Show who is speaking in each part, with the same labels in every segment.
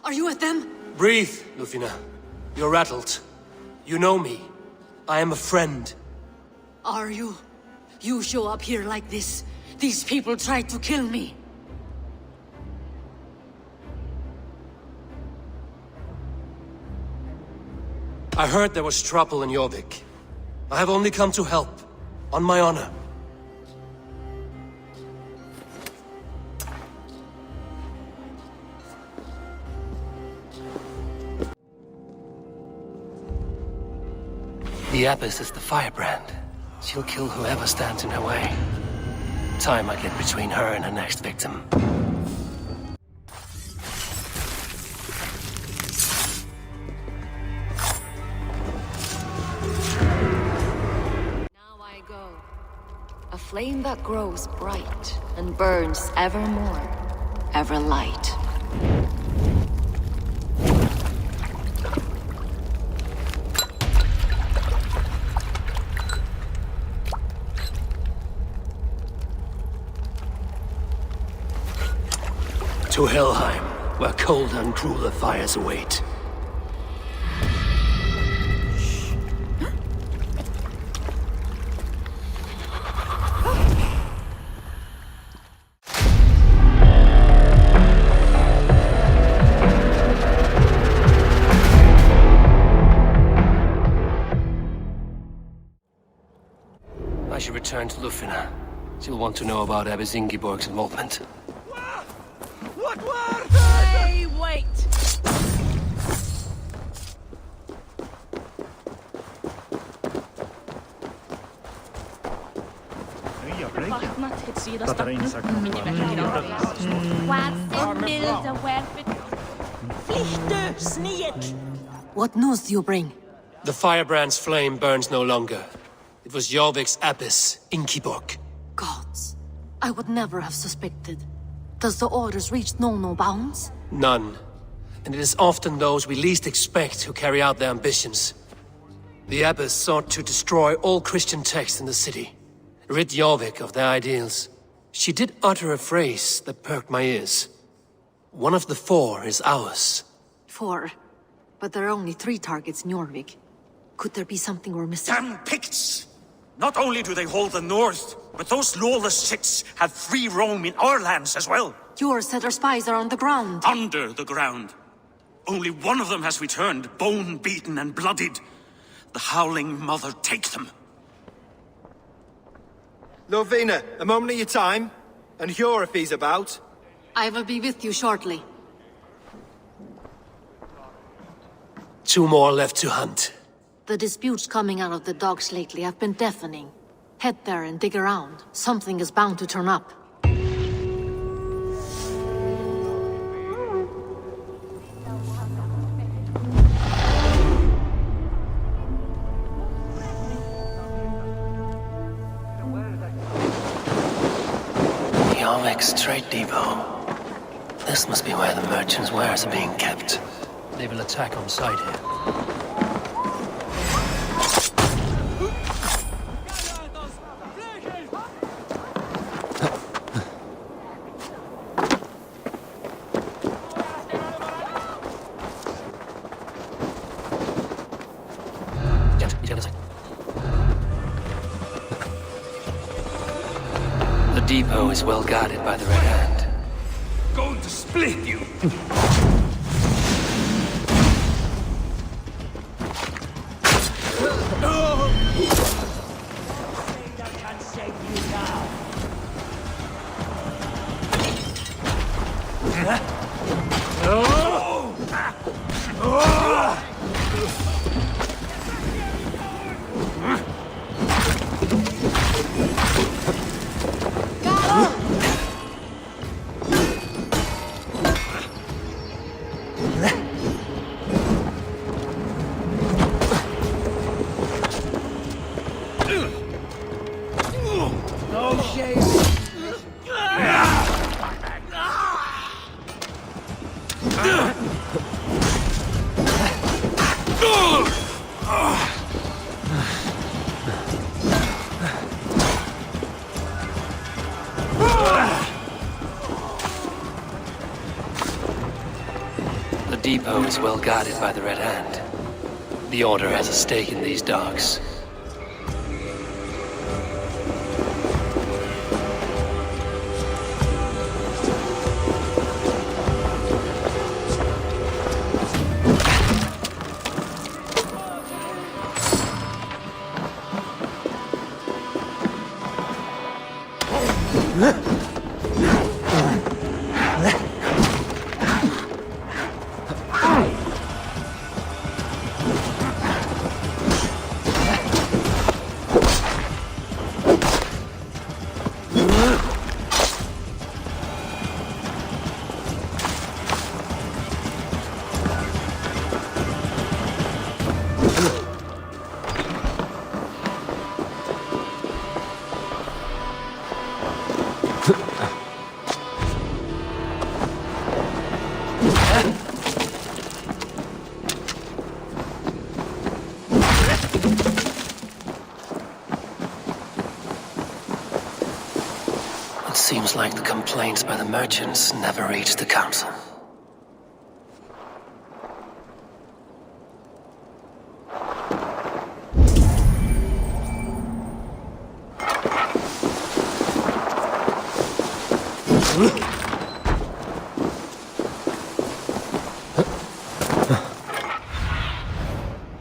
Speaker 1: Are you with them?
Speaker 2: Breathe, Lufina. You're rattled. You know me. I am a friend.
Speaker 1: Are you? You show up here like this. These people tried to kill me.
Speaker 2: I heard there was trouble in Jorvik. I have only come to help. On my honor. The Abyss is the firebrand. She'll kill whoever stands in her way. Time I get between her and her next victim.
Speaker 3: Now I go. A flame that grows bright and burns evermore, ever light.
Speaker 2: To Helheim, where colder and crueler fires await. I should return to Lufina. She'll want to know about Abbess Ingeborg's involvement.
Speaker 1: Hey, wait! What news do you bring?
Speaker 2: The firebrand's flame burns no longer. It was Jorvik's Abbess, Ingeborg.
Speaker 1: Gods, I would never have suspected. Does the orders reach no bounds?
Speaker 2: None. And it is often those we least expect who carry out their ambitions. The Abbess sought to destroy all Christian texts in the city, rid Jorvik of their ideals. She did utter a phrase that perked my ears. One of the 4 is ours.
Speaker 1: 4. But there are only 3 targets in Jorvik. Could there be something we're missing?
Speaker 4: Damn Picts! Not only do they hold the north, but those lawless shits have free roam in our lands as well.
Speaker 1: Yours said our spies are on the ground.
Speaker 4: Under the ground. Only one of them has returned, bone-beaten and bloodied. The Howling Mother take them.
Speaker 5: Lufina, a moment of your time. And Hjor if he's about.
Speaker 1: I will be with you shortly.
Speaker 2: 2 more left to hunt.
Speaker 1: The disputes coming out of the docks lately have been deafening. Head there and dig around. Something is bound to turn up.
Speaker 2: Jorvik's trade depot. This must be where the merchants' wares are being kept. They will attack on sight here. The depot is well guarded by the Red Hand.
Speaker 4: Going to split you!
Speaker 2: depot is well guarded by the Red Hand. The Order has a stake in these docks. Seems like the complaints by the merchants never reached the council.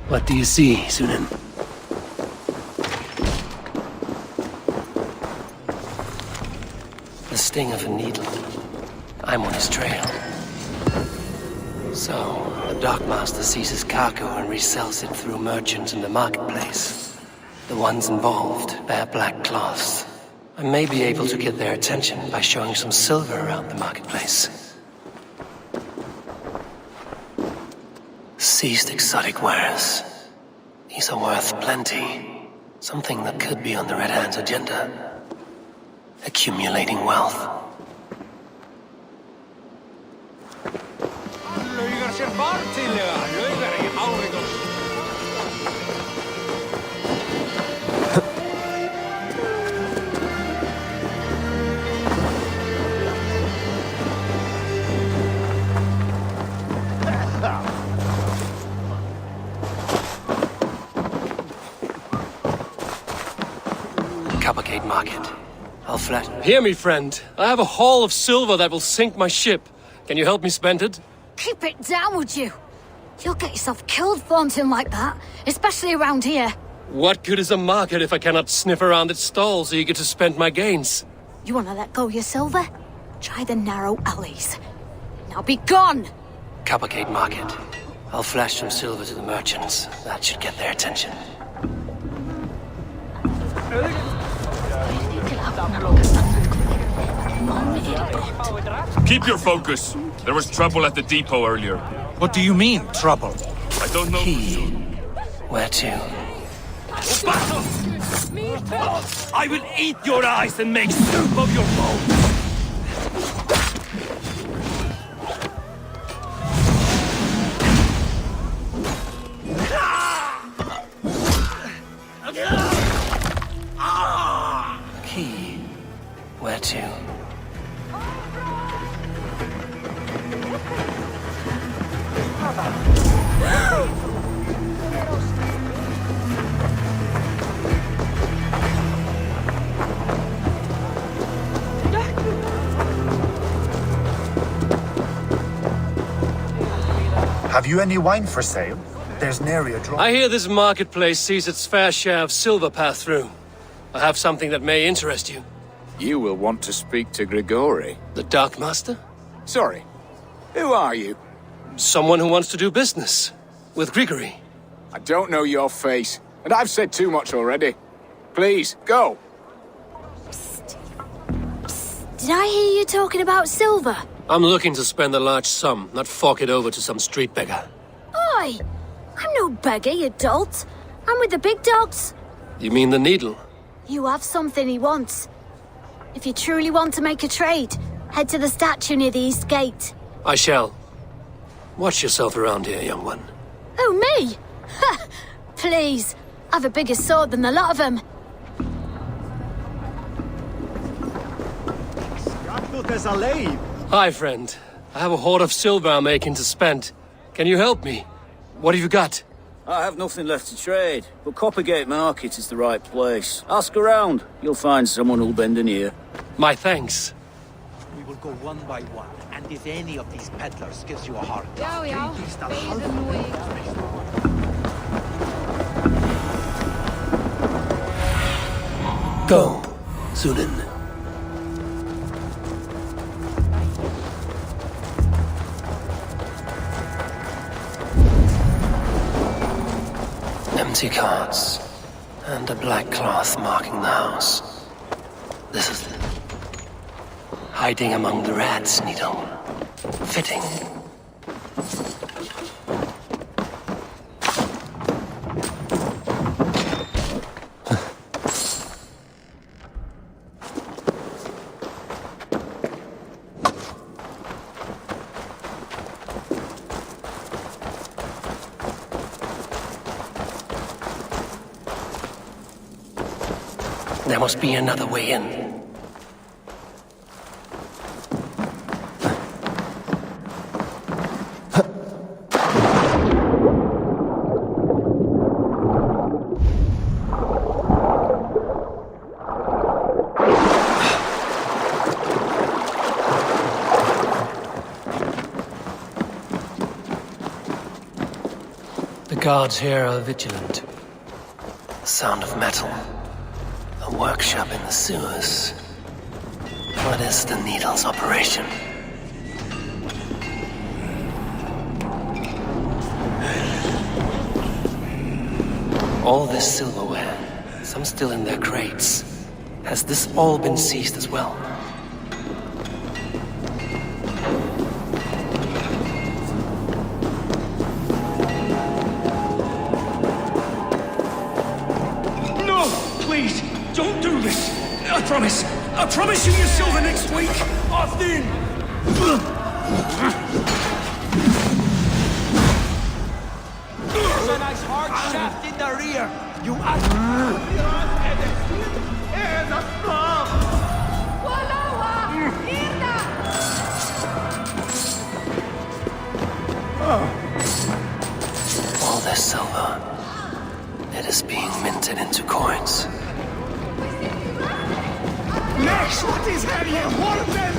Speaker 2: What do you see, Sunan? The sting of a needle. I'm on his trail. So, the dockmaster seizes cargo and resells it through merchants in the marketplace. The ones involved bear black cloths. I may be able to get their attention by showing some silver around the marketplace. Seized exotic wares. These are worth plenty. Something that could be on the Red Hand's agenda. Accumulating wealth. Cavalcade Market. I'll flat. Hear me, friend. I have a haul of silver that will sink my ship. Can you help me spend it?
Speaker 6: Keep it down, would you? You'll get yourself killed flaunting like that, especially around here.
Speaker 2: What good is a market if I cannot sniff around its stalls eager to spend my gains?
Speaker 6: You want to let go of your silver? Try the narrow alleys. Now be gone!
Speaker 2: Cavalcade Market. I'll flash some silver to the merchants. That should get their attention.
Speaker 7: Keep your focus. There was trouble at the depot earlier.
Speaker 5: What do you mean, trouble?
Speaker 7: I don't know.
Speaker 2: Key. Where to?
Speaker 7: Battle! I will eat your eyes and make soup of your bones!
Speaker 2: Key. Where to?
Speaker 8: Have you any wine for sale? There's nary a drop.
Speaker 2: I hear this marketplace sees its fair share of silver pass through. I have something that may interest you.
Speaker 9: You will want to speak to Grigori.
Speaker 2: The Dark Master?
Speaker 9: Sorry. Who are you?
Speaker 2: Someone who wants to do business. With Grigory.
Speaker 9: I don't know your face, and I've said too much already. Please, go.
Speaker 6: Did I hear you talking about silver?
Speaker 2: I'm looking to spend a large sum, not fork it over to some street beggar.
Speaker 6: Oi! I'm no beggar, you dolt. I'm with the big dogs.
Speaker 2: You mean the needle?
Speaker 6: You have something he wants. If you truly want to make a trade, head to the statue near the East Gate.
Speaker 2: I shall. Watch yourself around here, young one.
Speaker 6: Oh, me? Ha! Please, I've a bigger sword than the lot of them.
Speaker 2: Hi, friend. I have a hoard of silver I'm making to spend. Can you help me? What have you got?
Speaker 10: I have nothing left to trade, but Coppergate Market is the right place. Ask around. You'll find someone who'll bend an ear.
Speaker 2: My thanks.
Speaker 11: We will go one by one, and if any of these peddlers gives you a hard
Speaker 3: Ja,
Speaker 11: time,
Speaker 3: ja.
Speaker 11: please tell
Speaker 3: Spade er nooit.
Speaker 2: Go, Sunan. Empty carts, and a black cloth marking the house. This is it. Hiding among the rats, Needle. Fitting. There must be another way in. The guards here are vigilant. The sound of metal. A workshop in the sewers. What is the Needle's operation? All this silverware, some still in their crates. Has this all been seized as well?
Speaker 4: No! Please! Don't do this! I promise you your silver next week! Austin!
Speaker 11: There's a nice hard shaft in the rear. You ask.
Speaker 2: All this silver, it is being minted into coins.
Speaker 4: Next! What is that here? What of them?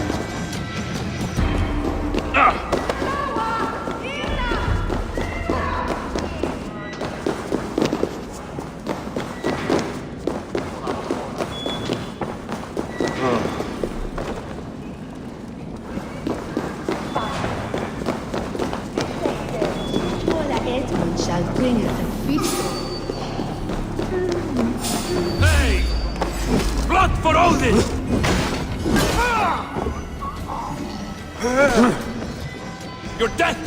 Speaker 7: Hey! Blood for Odin! Your death!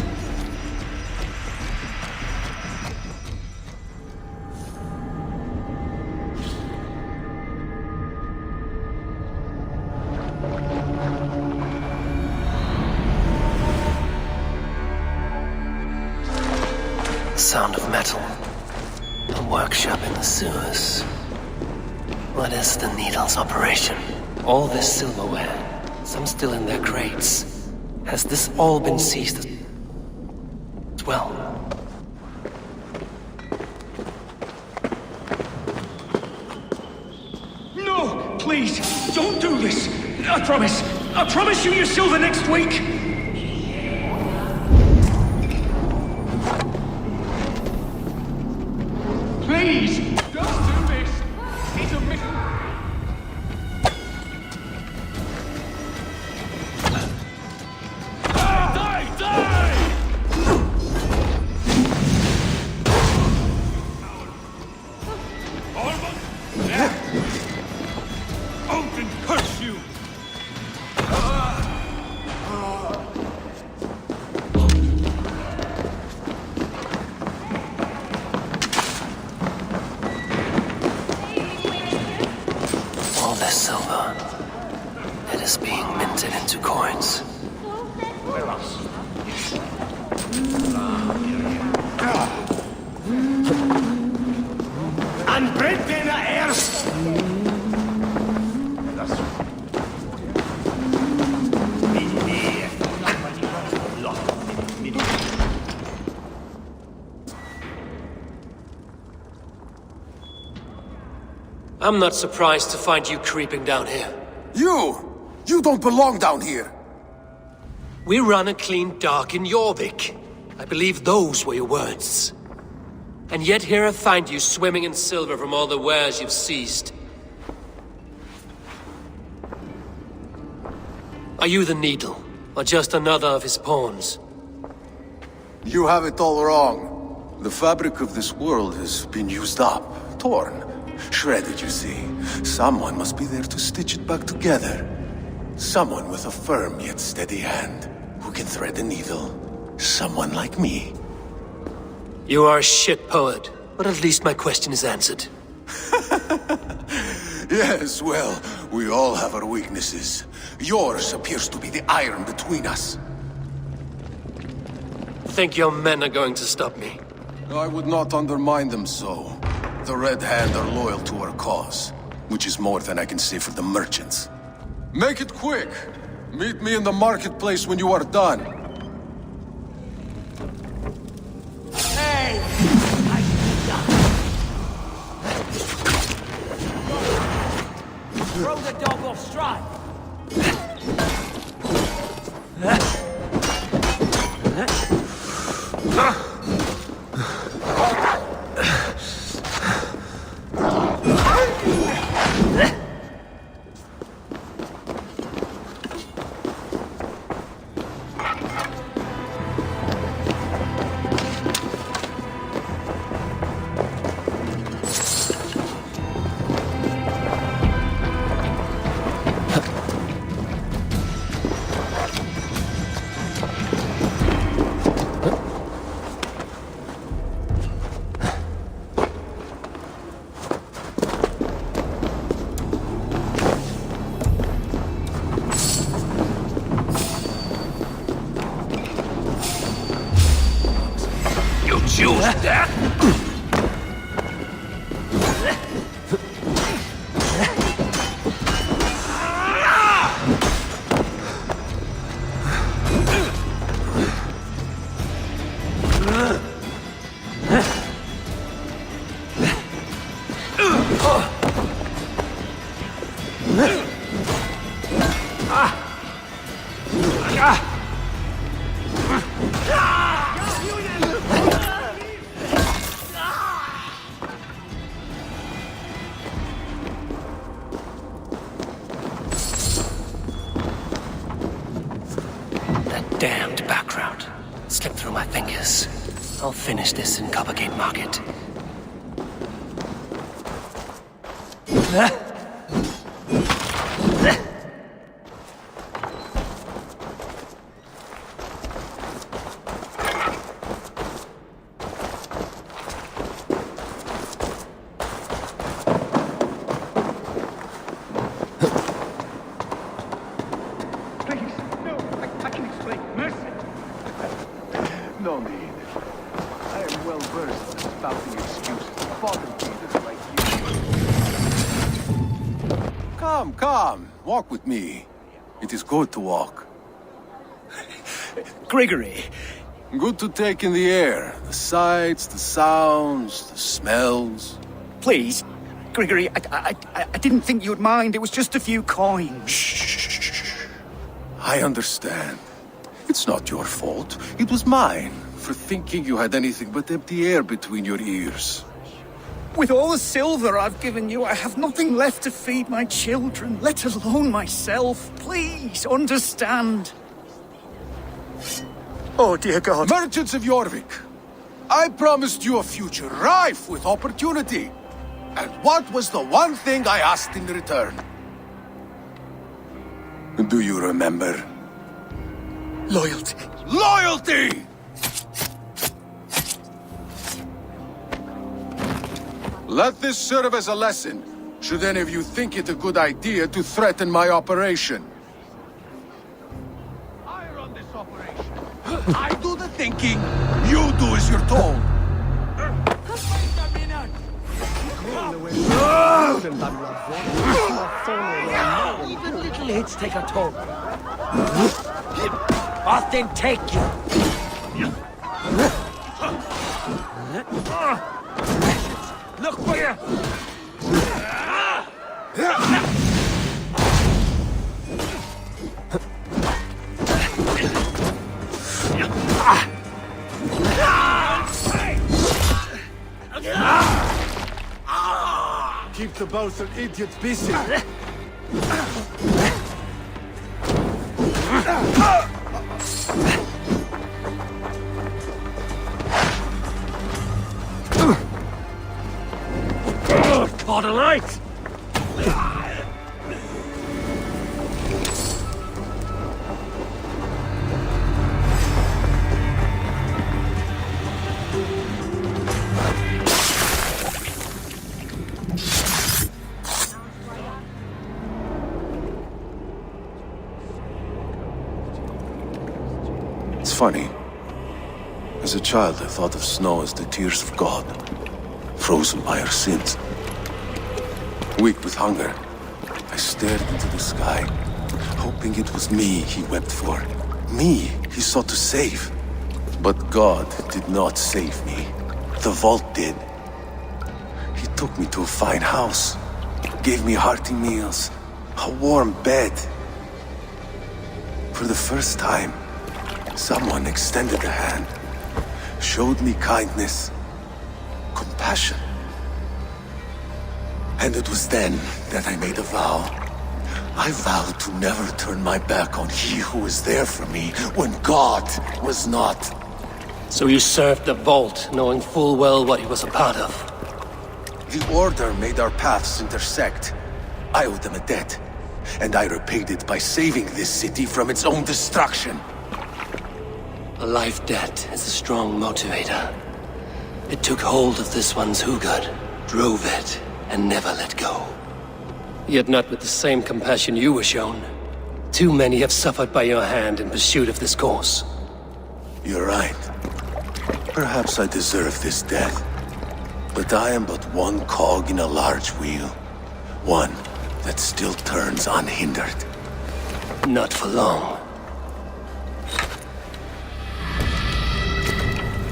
Speaker 2: Sound of metal. A workshop in the sewers. What is the Needle's operation? All this silverware, some still in their crates. Has this all been seized as well?
Speaker 4: No! Please! Don't do this! I promise you your silver next week! Please! Don't do this! It's a mission!
Speaker 7: Die! Die!
Speaker 4: Almost there! Odin curse you!
Speaker 2: All this silver, it is being minted into coins.
Speaker 4: And Brendan erst!
Speaker 2: I'm not surprised to find you creeping down here.
Speaker 12: You don't belong down here!
Speaker 2: We run a clean dock in Jorvik. I believe those were your words. And yet here I find you swimming in silver from all the wares you've seized. Are you the Needle, or just another of his pawns?
Speaker 12: You have it all wrong. The fabric of this world has been used up, torn, shredded, you see. Someone must be there to stitch it back together. Someone with a firm yet steady hand, who can thread the needle. Someone like me.
Speaker 2: You are a shit poet, but at least my question is answered.
Speaker 12: Yes, well, we all have our weaknesses. Yours appears to be the iron between us.
Speaker 2: Think your men are going to stop me?
Speaker 12: I would not undermine them so. The Red Hand are loyal to our cause, which is more than I can say for the merchants. Make it quick! Meet me in the marketplace when you are done.
Speaker 7: Hey! Throw the dog off stride!
Speaker 2: Choose death? Damned background. Slipped through my fingers. I'll finish this in Coppergate Market.
Speaker 12: No need. I am well versed in spouting excuses to bottom feeders like you. Come, walk with me. It is good to walk.
Speaker 10: Grigory!
Speaker 12: Good to take in the air. The sights, the sounds, the smells.
Speaker 10: Please, Grigory, I didn't think you'd mind. It was just a few coins.
Speaker 12: Shh. I understand. It's not your fault. It was mine, for thinking you had anything but empty air between your ears.
Speaker 10: With all the silver I've given you, I have nothing left to feed my children, let alone myself. Please, understand. Oh, dear God.
Speaker 12: Merchants of Jorvik, I promised you a future rife with opportunity. And what was the one thing I asked in return? Do you remember?
Speaker 10: Loyalty.
Speaker 12: Loyalty! Let this serve as a lesson, should any of you think it a good idea to threaten my operation. I run this operation. I do the thinking, you do as you're told.
Speaker 7: Even little hits take a toll. Often take you. Look where you...
Speaker 12: Keep the both idiots busy.
Speaker 7: Caught a light!
Speaker 12: It's funny. As a child, I thought of snow as the tears of God, frozen by our sins. Weak with hunger, I stared into the sky, hoping it was me he wept for. Me he sought to save. But God did not save me. The vault did. He took me to a fine house, gave me hearty meals, a warm bed. For the first time, someone extended a hand, showed me kindness, compassion. And it was then that I made a vow. I vowed to never turn my back on he who was there for me when God was not.
Speaker 2: So you served the Vault, knowing full well what he was a part of?
Speaker 12: The Order made our paths intersect. I owed them a debt, and I repaid it by saving this city from its own destruction.
Speaker 2: A life debt is a strong motivator. It took hold of this one's Hugad, drove it, and never let go. Yet not with the same compassion you were shown. Too many have suffered by your hand in pursuit of this cause.
Speaker 12: You're right. Perhaps I deserve this death. But I am but one cog in a large wheel. One that still turns unhindered.
Speaker 2: Not for long.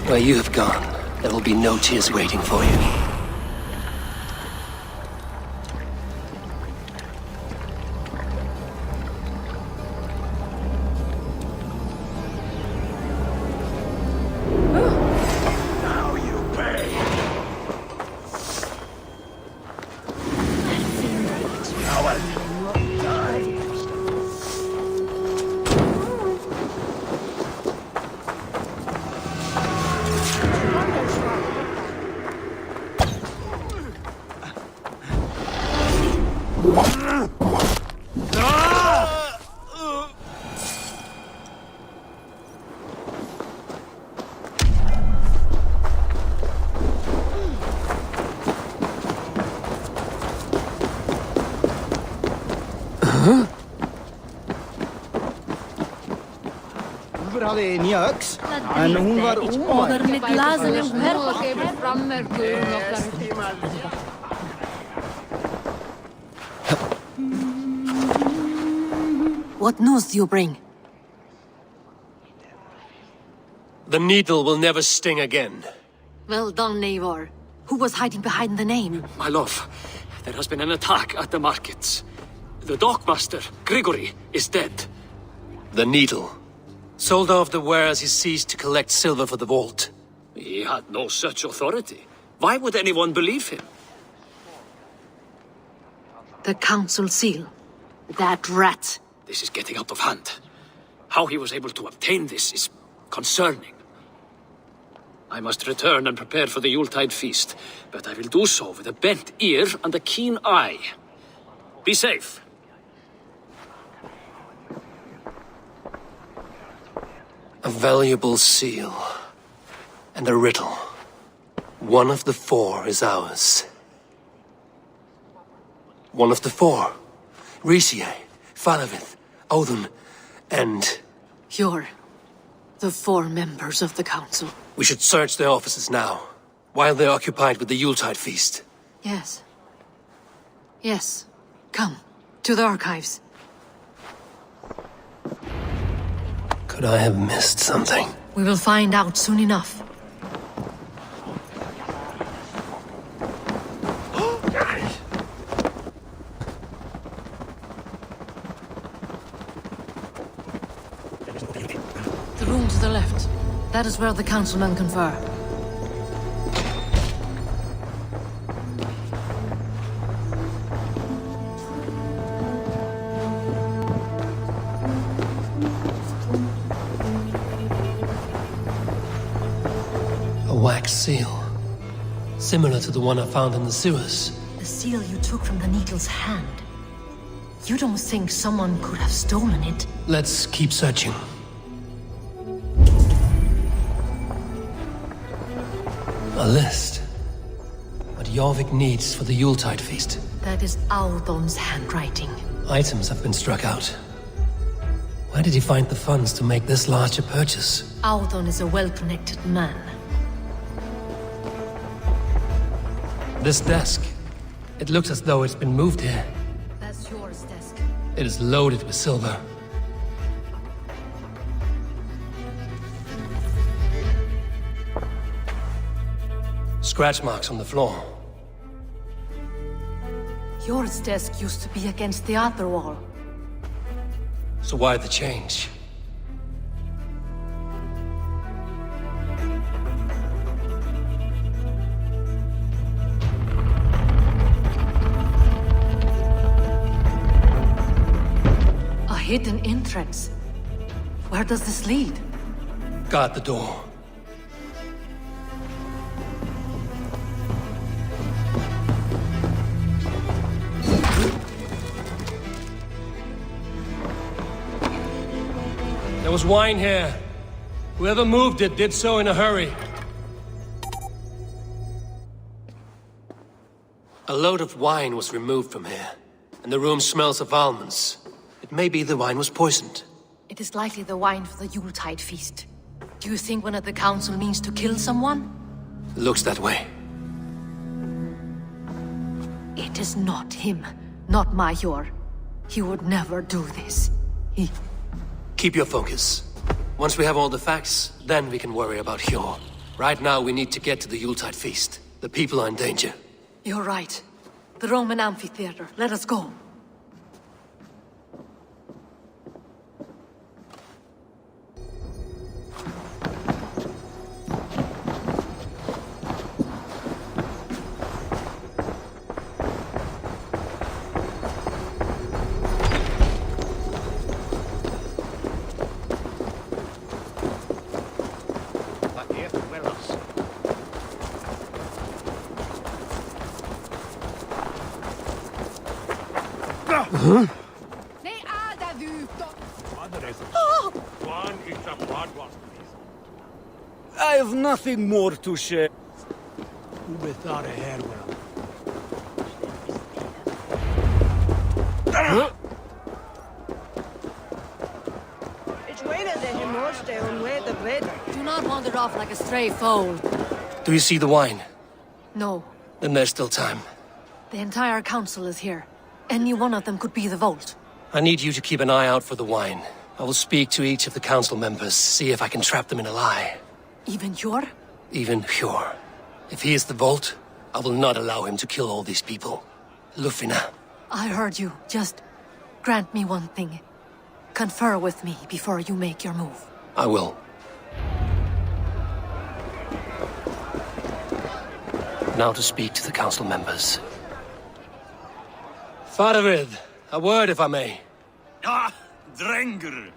Speaker 2: Where you have gone, there will be no tears waiting for you.
Speaker 10: Hade nya öx, men hon var omöjlig.
Speaker 1: What news do you bring?
Speaker 2: The needle will never sting again.
Speaker 1: Well done, Eivor. Who was hiding behind the name?
Speaker 7: My love, there has been an attack at the markets. The dockmaster, Grigory, is dead.
Speaker 2: The needle. Sold off the wares he ceased to collect silver for the vault.
Speaker 7: He had no such authority. Why would anyone believe him?
Speaker 1: The council seal. That rat.
Speaker 7: This is getting out of hand. How he was able to obtain this is concerning. I must return and prepare for the Yuletide feast, but I will do so with a bent ear and a keen eye. Be safe.
Speaker 2: A valuable seal. And a riddle. One of the four is ours. One of the four. Riesiae, Falavith, Odin, and...
Speaker 1: You're the four members of the council.
Speaker 2: We should search their offices now, while they're occupied with the Yuletide feast.
Speaker 1: Yes. Yes. Come, to the archives.
Speaker 2: Could I have missed something?
Speaker 1: We will find out soon enough. Looking to the left. That is where the councilmen confer.
Speaker 2: A wax seal. Similar to the one I found in the sewers.
Speaker 1: The seal you took from the Needle's hand. You don't think someone could have stolen it?
Speaker 2: Let's keep searching. A list. What Jorvik needs for the Yuletide feast.
Speaker 1: That is Audon's handwriting.
Speaker 2: Items have been struck out. Where did he find the funds to make this large a purchase?
Speaker 1: Audon is a well-connected man.
Speaker 2: This desk. It looks as though it's been moved here.
Speaker 1: That's yours, desk.
Speaker 2: It is loaded with silver. Scratch marks on the floor.
Speaker 1: Yours desk used to be against the other wall.
Speaker 2: So why the change?
Speaker 1: A hidden entrance. Where does this lead?
Speaker 2: Guard the door. There was wine here. Whoever moved it did so in a hurry. A load of wine was removed from here, and the room smells of almonds. It may be the wine was poisoned.
Speaker 1: It is likely the wine for the Yuletide feast. Do you think one of the council means to kill someone?
Speaker 2: Looks that way.
Speaker 1: It is not him, not Major. He would never do this.
Speaker 2: Keep your focus. Once we have all the facts, then we can worry about Hjor. Right now, we need to get to the Yuletide feast. The people are in danger.
Speaker 1: You're right. The Roman amphitheater. Let us go.
Speaker 10: I have nothing more to share.
Speaker 11: Who thought a hair well?
Speaker 1: Do not wander off like a stray foal.
Speaker 2: Do you see the wine?
Speaker 1: No.
Speaker 2: Then there's still time.
Speaker 1: The entire council is here. Any one of them could be the Vault.
Speaker 2: I need you to keep an eye out for the wine. I will speak to each of the council members, see if I can trap them in a lie.
Speaker 1: Even Hjor?
Speaker 2: Even Hjor. If he is the Vault, I will not allow him to kill all these people. Lufina.
Speaker 1: I heard you. Just grant me one thing. Confer with me before you make your move.
Speaker 2: I will. Now to speak to the council members. Faravid, a word if I may.
Speaker 4: Ah, Drengr.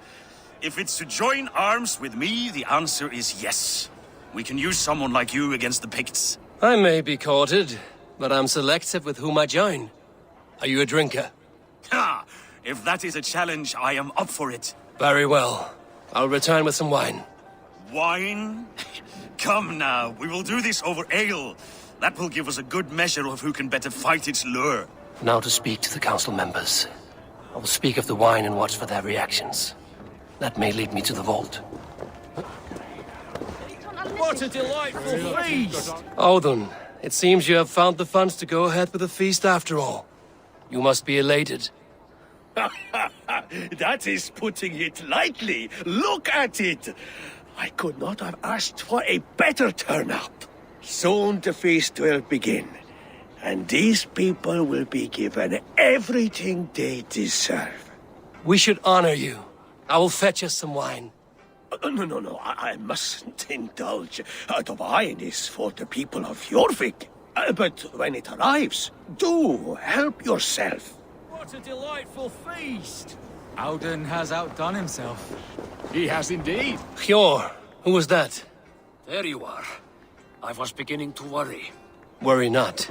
Speaker 4: If it's to join arms with me, the answer is yes. We can use someone like you against the Picts.
Speaker 2: I may be courted, but I'm selective with whom I join. Are you a drinker?
Speaker 4: Ha! If that is a challenge, I am up for it.
Speaker 2: Very well. I'll return with some wine.
Speaker 4: Wine? Come now, we will do this over ale. That will give us a good measure of who can better fight its lure.
Speaker 2: Now to speak to the council members. I will speak of the wine and watch for their reactions. That may lead me to the Vault.
Speaker 10: What a delightful feast!
Speaker 2: Odin, it seems you have found the funds to go ahead with the feast after all. You must be elated.
Speaker 13: That is putting it lightly. Look at it! I could not have asked for a better turnout. Soon the feast will begin, and these people will be given everything they deserve.
Speaker 2: We should honor you. I will fetch us some wine.
Speaker 13: No, I mustn't indulge. The wine is for the people of Jorvik. But when it arrives, do help yourself.
Speaker 10: What a delightful feast!
Speaker 14: Auden has outdone himself.
Speaker 9: He has indeed.
Speaker 2: Hjor, who was that?
Speaker 7: There you are. I was beginning to worry.
Speaker 2: Worry not.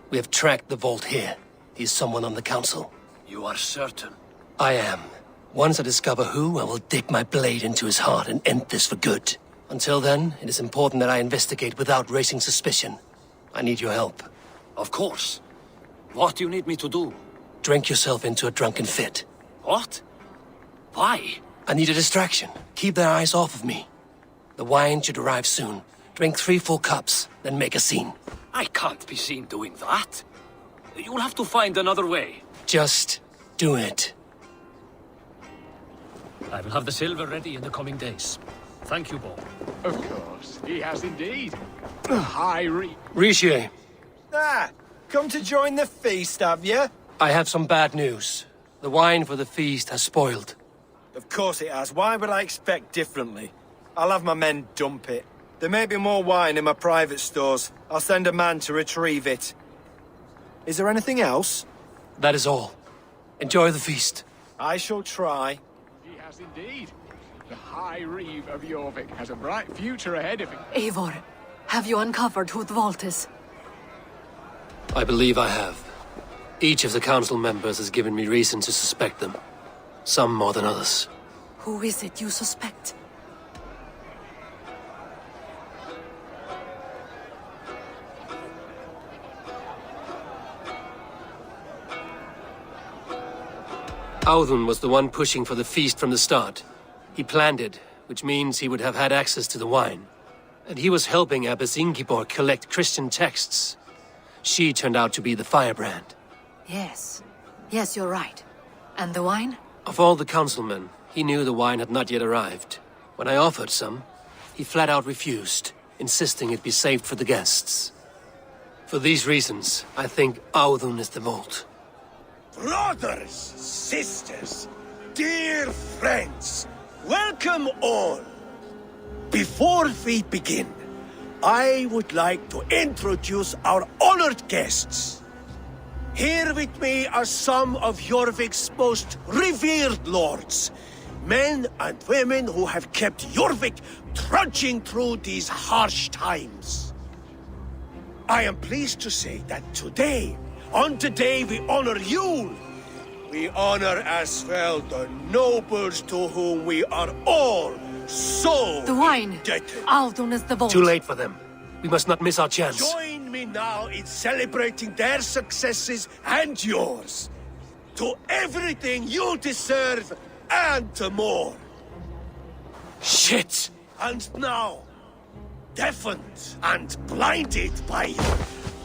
Speaker 2: We have tracked the vault here. He is someone on the council.
Speaker 7: You are certain?
Speaker 2: I am. Once I discover who, I will dig my blade into his heart and end this for good. Until then, it is important that I investigate without raising suspicion. I need your help.
Speaker 7: Of course. What do you need me to do?
Speaker 2: Drink yourself into a drunken fit.
Speaker 7: What? Why?
Speaker 2: I need a distraction. Keep their eyes off of me. The wine should arrive soon. Drink 3 full cups, then make a scene.
Speaker 7: I can't be seen doing that. You'll have to find another way.
Speaker 2: Just do it.
Speaker 7: I will have the silver ready in the coming days. Thank you, Bo.
Speaker 9: Of course, he has indeed. High
Speaker 2: Rishi.
Speaker 5: Come to join the feast, have you?
Speaker 2: I have some bad news. The wine for the feast has spoiled.
Speaker 5: Of course it has. Why would I expect differently? I'll have my men dump it. There may be more wine in my private stores. I'll send a man to retrieve it. Is there anything else?
Speaker 2: That is all. Enjoy the feast.
Speaker 5: I shall try.
Speaker 9: He has indeed. The High Reeve of Jorvik has a bright future ahead of him.
Speaker 1: Eivor, have you uncovered who the vault is?
Speaker 2: I believe I have. Each of the council members has given me reason to suspect them. Some more than others.
Speaker 1: Who is it you suspect?
Speaker 2: Audun was the one pushing for the feast from the start. He planned it, which means he would have had access to the wine. And he was helping Abbess Ingibor collect Christian texts. She turned out to be the firebrand.
Speaker 1: Yes. Yes, you're right. And the wine?
Speaker 2: Of all the councilmen, he knew the wine had not yet arrived. When I offered some, he flat out refused, insisting it be saved for the guests. For these reasons, I think Audun is the vault.
Speaker 13: Brothers, sisters, dear friends, welcome all. Before we begin, I would like to introduce our honored guests. Here with me are some of Jorvik's most revered lords, men and women who have kept Jorvik trudging through these harsh times. I am pleased to say that today, on the day we honor you, we honor as well the nobles to whom we are all so
Speaker 1: the wine!
Speaker 13: indebted.
Speaker 1: Audun is the vault.
Speaker 2: Too late for them. We must not miss our chance.
Speaker 13: Join me now in celebrating their successes and yours. To everything you deserve and more.
Speaker 2: Shit!
Speaker 13: And now, deafened and blinded by your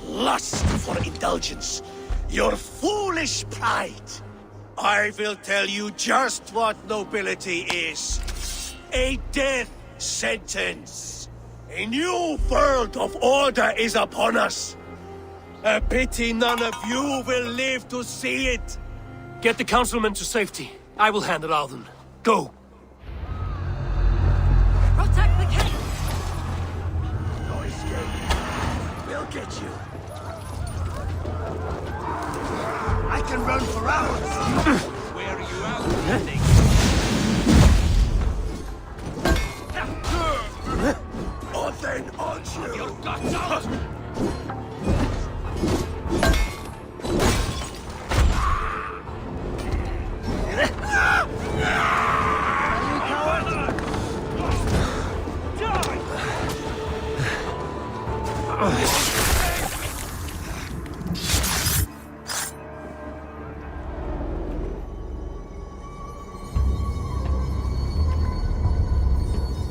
Speaker 13: lust for indulgence, your foolish pride, I will tell you just what nobility is. A death sentence. A new world of order is upon us. A pity none of you will live to see it.
Speaker 2: Get the councilmen to safety. I will handle Audun. Go!
Speaker 1: Protect the king!
Speaker 13: No escape. We'll get you. I can run for hours.
Speaker 10: Where are you out?
Speaker 13: Or then on you.
Speaker 10: Your guts out!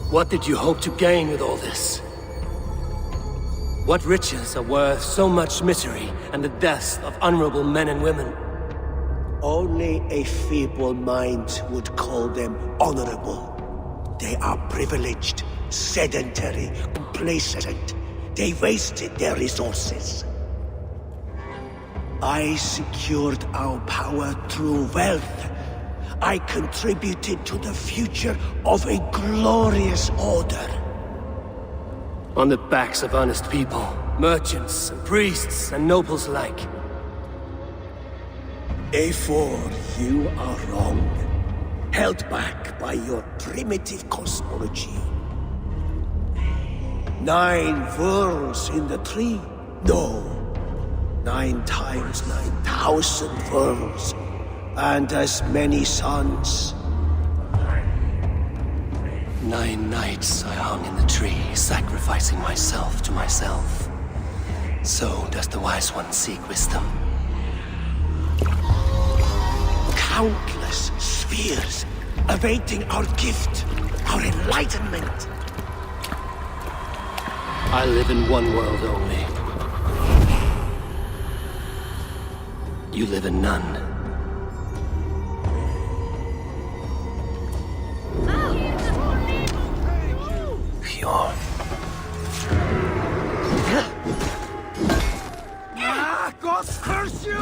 Speaker 2: What did you hope to gain with all this? What riches are worth so much misery and the deaths of honorable men and women?
Speaker 13: Only a feeble mind would call them honorable. They are privileged, sedentary, complacent. They wasted their resources. I secured our power through wealth. I contributed to the future of a glorious order.
Speaker 2: On the backs of honest people, merchants, and priests, and nobles alike.
Speaker 13: Eivor, you are wrong. Held back by your primitive cosmology. 9 worlds in the tree? No. 9 times 9,000 worlds. And as many suns.
Speaker 2: 9 nights I hung in the tree, sacrificing myself to myself. So does the Wise One seek wisdom.
Speaker 13: Countless spheres awaiting our gift, our enlightenment.
Speaker 2: I live in one world only. You live in none. Pure.
Speaker 13: God curse you!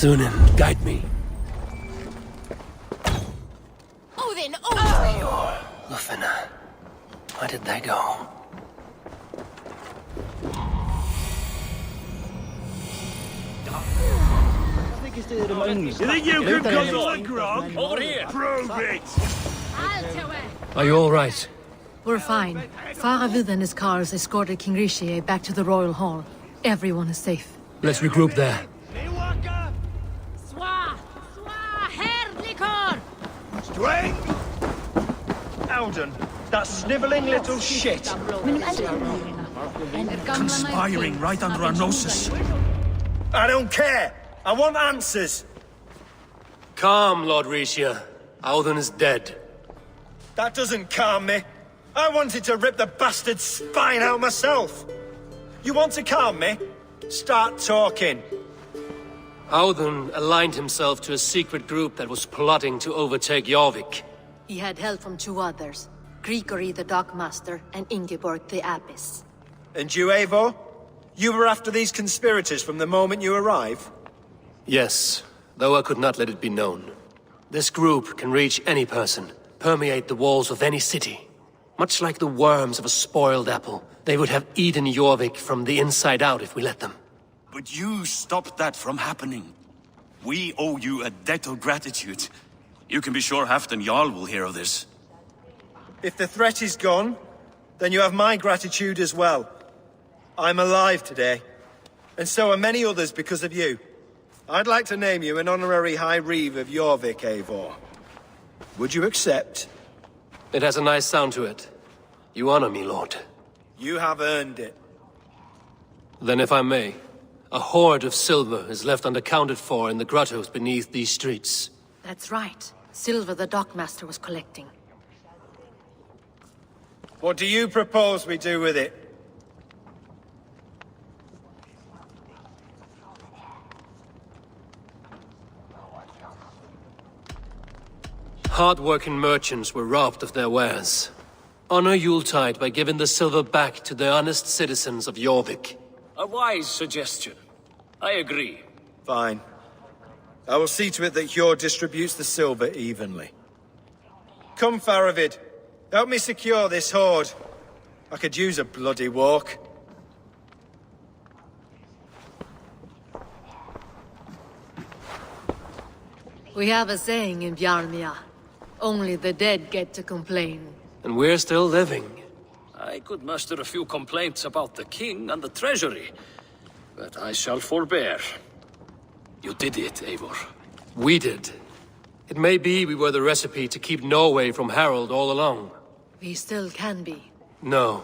Speaker 2: Sunan, guide me.
Speaker 6: Odin,
Speaker 2: Eivor, Lufina. Where did they go?
Speaker 13: You think you can control the grog?
Speaker 7: Over here!
Speaker 13: Prove it!
Speaker 2: Are you all right?
Speaker 1: We're fine. Faravid and his cars escorted King Rishi back to the Royal Hall. Everyone is safe.
Speaker 2: Let's regroup there.
Speaker 5: Strength! Alden, that snivelling little shit.
Speaker 4: Conspiring right under our noses.
Speaker 5: I don't care. I want answers.
Speaker 2: Calm, Lord Rishia. Alden is dead.
Speaker 5: That doesn't calm me. I wanted to rip the bastard's spine out myself. You want to calm me? Start talking.
Speaker 2: Alden aligned himself to a secret group that was plotting to overtake Jorvik.
Speaker 1: He had help from 2 others. Grigory the Dockmaster and Ingeborg the Abbess.
Speaker 5: And you, Eivor? You were after these conspirators from the moment you arrived?
Speaker 2: Yes, though I could not let it be known. This group can reach any person, permeate the walls of any city. Much like the worms of a spoiled apple, they would have eaten Jorvik from the inside out if we let them.
Speaker 4: But you stopped that from happening. We owe you a debt of gratitude. You can be sure Halfdan Jarl will hear of this.
Speaker 5: If the threat is gone, then you have my gratitude as well. I'm alive today, and so are many others because of you. I'd like to name you an honorary High Reeve of Jorvik, Eivor. Would you accept?
Speaker 2: It has a nice sound to it. You honor me, Lord.
Speaker 5: You have earned it.
Speaker 2: Then if I may, a hoard of silver is left unaccounted for in the grottos beneath these streets.
Speaker 1: That's right. Silver the Dockmaster was collecting.
Speaker 5: What do you propose we do with it?
Speaker 2: Hard-working merchants were robbed of their wares. Honor Yuletide by giving the silver back to the honest citizens of Jorvik.
Speaker 7: A wise suggestion. I agree.
Speaker 5: Fine. I will see to it that Hjord distributes the silver evenly. Come, Faravid. Help me secure this hoard. I could use a bloody walk.
Speaker 1: We have a saying in Bjarmia. Only the dead get to complain.
Speaker 2: And we're still living.
Speaker 7: I could muster a few complaints about the king and the treasury, but I shall forbear. You did it, Eivor.
Speaker 2: We did. It may be we were the recipe to keep Norway from Harold all along.
Speaker 1: We still can be.
Speaker 2: No.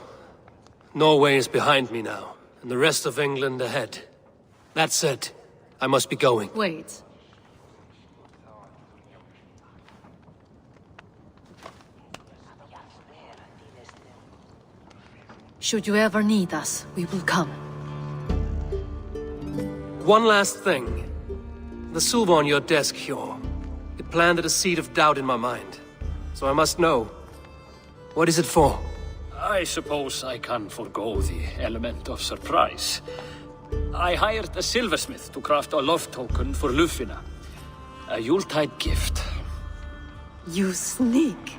Speaker 2: Norway is behind me now, and the rest of England ahead. That said, I must be going.
Speaker 1: Wait. Should you ever need us, we will come.
Speaker 2: One last thing. The silver on your desk, Hjor. It planted a seed of doubt in my mind. So I must know. What is it for?
Speaker 7: I suppose I can forego the element of surprise. I hired a silversmith to craft a love token for Lufina. A Yuletide gift.
Speaker 1: You sneak.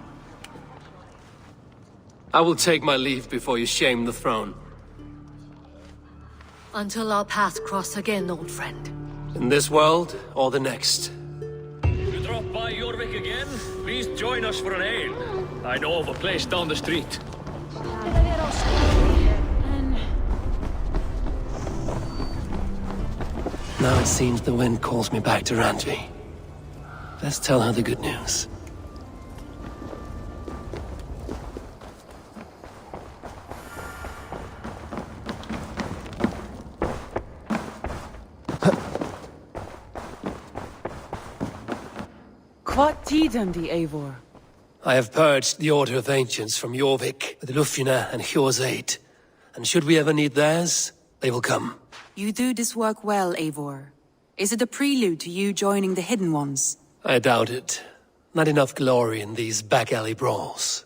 Speaker 2: I will take my leave before you shame the throne.
Speaker 1: Until our paths cross again, old friend.
Speaker 2: In this world, or the next.
Speaker 7: You drop by Jorvik again? Please join us for an ale. I know of a place down the street.
Speaker 2: Now it seems the wind calls me back to Randvi. Let's tell her the good news.
Speaker 15: What tidum the Eivor?
Speaker 2: I have purged the Order of Ancients from Jorvik with Lufina and Hjor's aid. And should we ever need theirs, they will come.
Speaker 15: You do this work well, Eivor. Is it a prelude to you joining the Hidden Ones?
Speaker 2: I doubt it. Not enough glory in these back alley brawls.